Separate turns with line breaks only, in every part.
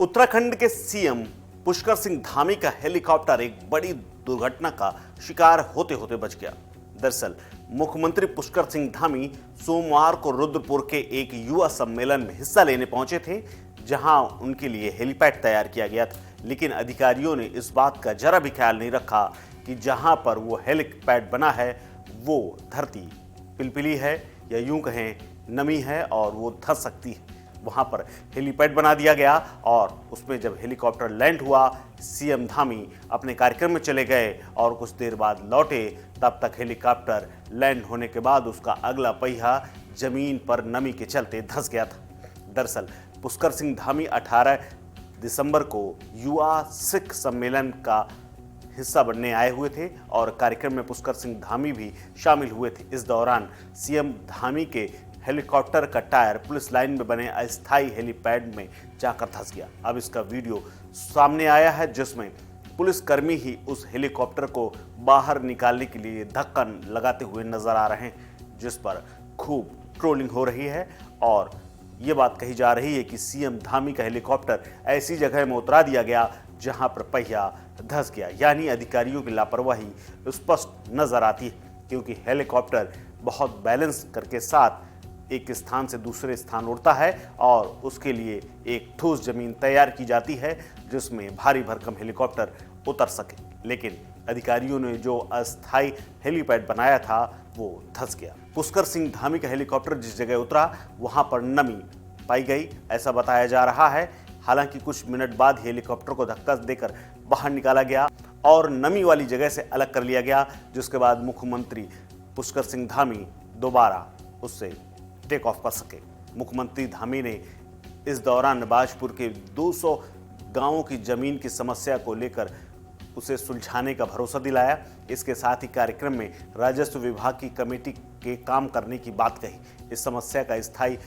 उत्तराखंड के सीएम पुष्कर सिंह धामी का हेलीकॉप्टर एक बड़ी दुर्घटना का शिकार होते होते बच गया। दरअसल मुख्यमंत्री पुष्कर सिंह धामी सोमवार को रुद्रपुर के एक युवा सम्मेलन में हिस्सा लेने पहुंचे थे, जहां उनके लिए हेलीपैड तैयार किया गया था। लेकिन अधिकारियों ने इस बात का जरा भी ख्याल नहीं रखा कि जहां पर वो हेलीपैड बना है वो धरती पिलपिली है या यूं कहें नमी है और वो धंस सकती है। वहां पर हेलीपैड बना दिया गया और उसमें जब हेलीकॉप्टर लैंड हुआ, सीएम धामी अपने कार्यक्रम में चले गए और कुछ देर बाद लौटे। तब तक हेलीकॉप्टर लैंड होने के बाद उसका अगला पहिया जमीन पर नमी के चलते धंस गया था। दरअसल पुष्कर सिंह धामी 18 दिसंबर को युवा सिख सम्मेलन का हिस्सा बनने आए हुए थे और कार्यक्रम में पुष्कर सिंह धामी भी शामिल हुए थे। इस दौरान सीएम धामी के हेलीकॉप्टर का टायर पुलिस लाइन में बने अस्थायी हेलीपैड में जाकर धंस गया। अब इसका वीडियो सामने आया है, जिसमें पुलिसकर्मी ही उस हेलीकॉप्टर को बाहर निकालने के लिए धक्का लगाते हुए नजर आ रहे हैं, जिस पर खूब ट्रोलिंग हो रही है और ये बात कही जा रही है कि सीएम धामी का हेलीकॉप्टर ऐसी जगह में उतरा दिया गया जहां पर पहिया धंस गया। यानी अधिकारियों की लापरवाही स्पष्ट नजर आती है, क्योंकि हेलीकॉप्टर बहुत बैलेंस करके साथ एक स्थान से दूसरे स्थान उड़ता है और उसके लिए एक ठोस जमीन तैयार की जाती है जिसमें भारी भरकम हेलीकॉप्टर उतर सके। लेकिन अधिकारियों ने जो अस्थायी हेलीपैड बनाया था वो धंस गया। पुष्कर सिंह धामी का हेलीकॉप्टर जिस जगह उतरा वहां पर नमी पाई गई, ऐसा बताया जा रहा है। हालांकि कुछ मिनट बाद हेलीकॉप्टर को धक्का देकर बाहर निकाला गया और नमी वाली जगह से अलग कर लिया गया, जिसके बाद मुख्यमंत्री पुष्कर सिंह धामी दोबारा उससे टेक ऑफ कर सके। मुख्यमंत्री धामी ने इस दौरान बाजपुर के 200 गांवों की जमीन की समस्या को लेकर उसे सुलझाने का भरोसा दिलाया। इसके साथ ही कार्यक्रम में राजस्व विभाग की कमेटी के काम करने की बात कही। इस समस्या का स्थायी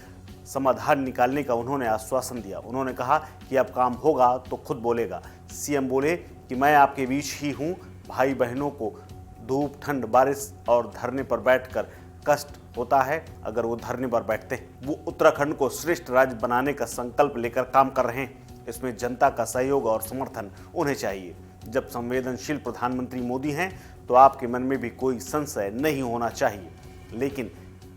समाधान निकालने का उन्होंने आश्वासन दिया। उन्होंने कहा कि अब काम होगा तो खुद बोलेगा। सीएम बोले कि मैं आपके बीच ही हूँ। भाई बहनों को धूप, ठंड, बारिश और धरने पर बैठकर कष्ट होता है अगर वो धरने पर बैठते हैं। वो उत्तराखंड को श्रेष्ठ राज्य बनाने का संकल्प लेकर काम कर रहे हैं। इसमें जनता का सहयोग और समर्थन उन्हें चाहिए। जब संवेदनशील प्रधानमंत्री मोदी हैं तो आपके मन में भी कोई संशय नहीं होना चाहिए। लेकिन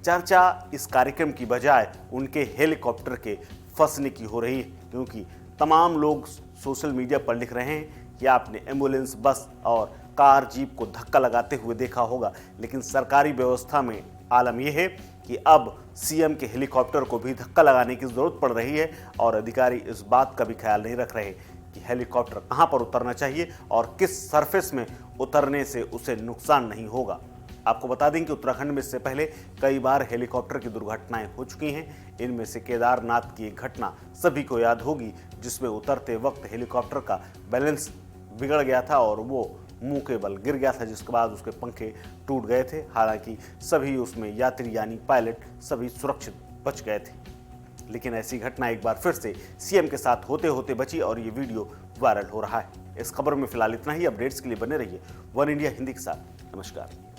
चर्चा इस कार्यक्रम की बजाय उनके हेलीकॉप्टर के फंसने की हो रही है, क्योंकि तमाम लोग सोशल मीडिया पर लिख रहे हैं कि आपने एम्बुलेंस, बस और कार, जीप को धक्का लगाते हुए देखा होगा। लेकिन सरकारी व्यवस्था में आलम यह है कि अब सीएम के हेलीकॉप्टर को भी धक्का लगाने की जरूरत पड़ रही है और अधिकारी इस बात का भी ख्याल नहीं रख रहे कि हेलीकॉप्टर कहां पर उतरना चाहिए और किस सरफेस में उतरने से उसे नुकसान नहीं होगा। आपको बता दें कि उत्तराखंड में इससे पहले कई बार हेलीकॉप्टर की दुर्घटनाएं हो चुकी हैं। इनमें से केदारनाथ की एक घटना सभी को याद होगी, जिसमें उतरते वक्त हेलीकॉप्टर का बैलेंस बिगड़ गया था और वो मुंह के बल गिर गया था, जिसके बाद उसके पंखे टूट गए थे। हालांकि सभी उसमें यात्री यानी पायलट सभी सुरक्षित बच गए थे। लेकिन ऐसी घटना एक बार फिर से सीएम के साथ होते होते बची और ये वीडियो वायरल हो रहा है। इस खबर में फिलहाल इतना ही। अपडेट्स के लिए बने रहिए वन इंडिया हिंदी के साथ। नमस्कार।